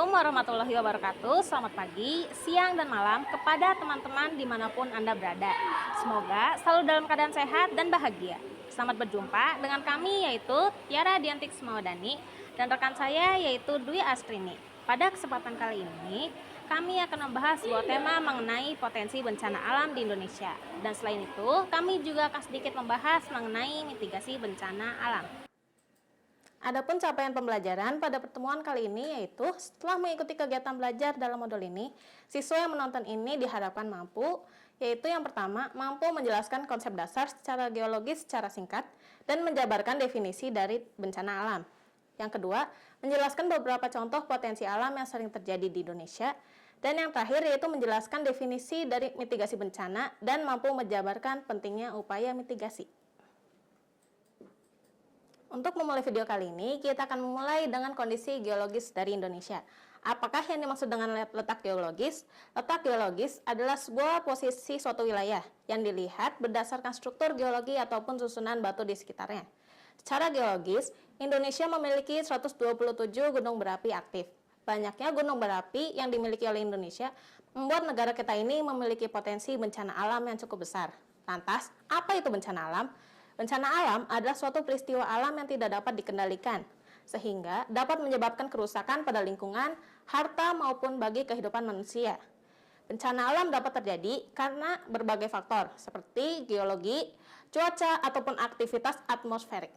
Assalamualaikum warahmatullahi wabarakatuh. Selamat pagi, siang, dan malam kepada teman-teman dimanapun Anda berada. Semoga selalu dalam keadaan sehat dan bahagia. Selamat berjumpa dengan kami yaitu Tiara Diantik Semawadani dan rekan saya yaitu Dwi Astrini. Pada kesempatan kali ini, kami akan membahas sebuah tema mengenai potensi bencana alam di Indonesia. Dan selain itu, kami juga akan sedikit membahas mengenai mitigasi bencana alam. Adapun capaian pembelajaran pada pertemuan kali ini yaitu setelah mengikuti kegiatan belajar dalam modul ini, siswa yang menonton ini diharapkan mampu, yaitu yang pertama, mampu menjelaskan konsep dasar secara geologis secara singkat dan menjabarkan definisi dari bencana alam. Yang kedua, menjelaskan beberapa contoh potensi alam yang sering terjadi di Indonesia. Dan yang terakhir yaitu menjelaskan definisi dari mitigasi bencana dan mampu menjabarkan pentingnya upaya mitigasi. Untuk memulai video kali ini, kita akan memulai dengan kondisi geologis dari Indonesia. Apakah yang dimaksud dengan letak geologis? Letak geologis adalah sebuah posisi suatu wilayah yang dilihat berdasarkan struktur geologi ataupun susunan batu di sekitarnya. Secara geologis, Indonesia memiliki 127 gunung berapi aktif. Banyaknya gunung berapi yang dimiliki oleh Indonesia membuat negara kita ini memiliki potensi bencana alam yang cukup besar. Lantas, apa itu bencana alam? Bencana alam adalah suatu peristiwa alam yang tidak dapat dikendalikan, sehingga dapat menyebabkan kerusakan pada lingkungan, harta maupun bagi kehidupan manusia. Bencana alam dapat terjadi karena berbagai faktor, seperti geologi, cuaca, ataupun aktivitas atmosferik.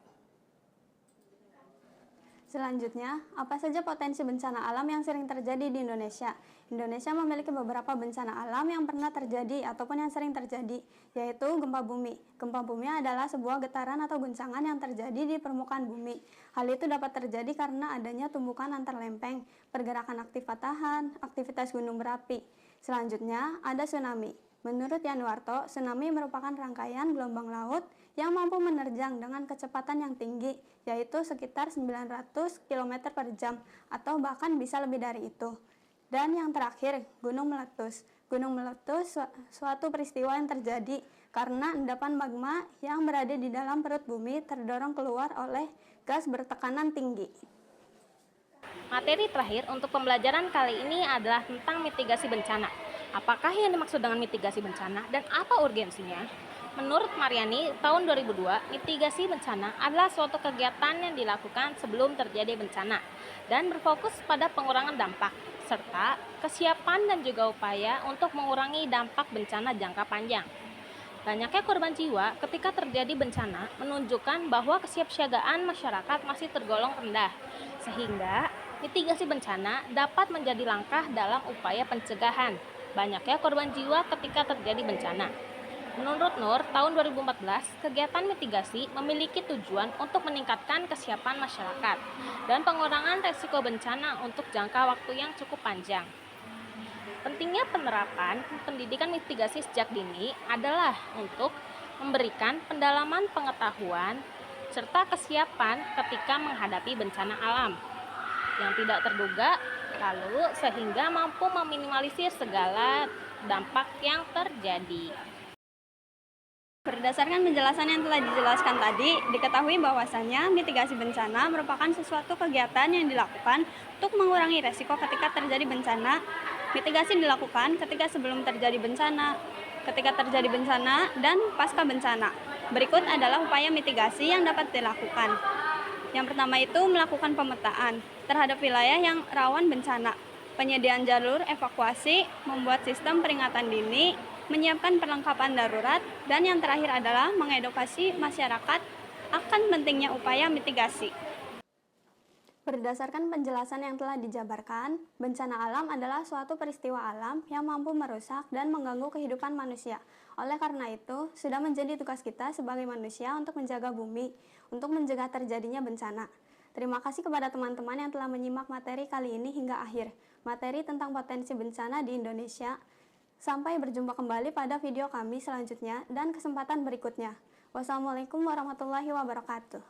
Selanjutnya, apa saja potensi bencana alam yang sering terjadi di Indonesia? Indonesia memiliki beberapa bencana alam yang pernah terjadi ataupun yang sering terjadi, yaitu gempa bumi. Gempa bumi adalah sebuah getaran atau guncangan yang terjadi di permukaan bumi. Hal itu dapat terjadi karena adanya tumbukan antar lempeng, pergerakan aktif patahan, aktivitas gunung berapi. Selanjutnya, ada tsunami. Menurut Yanuarto, tsunami merupakan rangkaian gelombang laut yang mampu menerjang dengan kecepatan yang tinggi, yaitu sekitar 900 km per jam, atau bahkan bisa lebih dari itu. Dan yang terakhir, gunung meletus. Gunung meletus suatu peristiwa yang terjadi karena endapan magma yang berada di dalam perut bumi terdorong keluar oleh gas bertekanan tinggi. Materi terakhir untuk pembelajaran kali ini adalah tentang mitigasi bencana. Apakah yang dimaksud dengan mitigasi bencana dan apa urgensinya? Menurut Mariani, tahun 2002, mitigasi bencana adalah suatu kegiatan yang dilakukan sebelum terjadi bencana dan berfokus pada pengurangan dampak, serta kesiapan dan juga upaya untuk mengurangi dampak bencana jangka panjang. Banyaknya korban jiwa ketika terjadi bencana menunjukkan bahwa kesiapsiagaan masyarakat masih tergolong rendah, sehingga mitigasi bencana dapat menjadi langkah dalam upaya pencegahan banyaknya korban jiwa ketika terjadi bencana. Menurut Nur, tahun 2014, kegiatan mitigasi memiliki tujuan untuk meningkatkan kesiapan masyarakat dan pengurangan resiko bencana untuk jangka waktu yang cukup panjang. Pentingnya penerapan pendidikan mitigasi sejak dini adalah untuk memberikan pendalaman pengetahuan serta kesiapan ketika menghadapi bencana alam yang tidak terduga, lalu sehingga mampu meminimalisir segala dampak yang terjadi. Berdasarkan penjelasan yang telah dijelaskan tadi, diketahui bahwasannya mitigasi bencana merupakan sesuatu kegiatan yang dilakukan untuk mengurangi resiko ketika terjadi bencana. Mitigasi dilakukan ketika sebelum terjadi bencana, ketika terjadi bencana, dan pasca bencana. Berikut adalah upaya mitigasi yang dapat dilakukan. Yang pertama itu melakukan pemetaan terhadap wilayah yang rawan bencana, penyediaan jalur evakuasi, membuat sistem peringatan dini, menyiapkan perlengkapan darurat, dan yang terakhir adalah mengedukasi masyarakat akan pentingnya upaya mitigasi. Berdasarkan penjelasan yang telah dijabarkan, bencana alam adalah suatu peristiwa alam yang mampu merusak dan mengganggu kehidupan manusia. Oleh karena itu, sudah menjadi tugas kita sebagai manusia untuk menjaga bumi, untuk mencegah terjadinya bencana. Terima kasih kepada teman-teman yang telah menyimak materi kali ini hingga akhir. Materi tentang potensi bencana di Indonesia. Sampai berjumpa kembali pada video kami selanjutnya dan kesempatan berikutnya. Wassalamualaikum warahmatullahi wabarakatuh.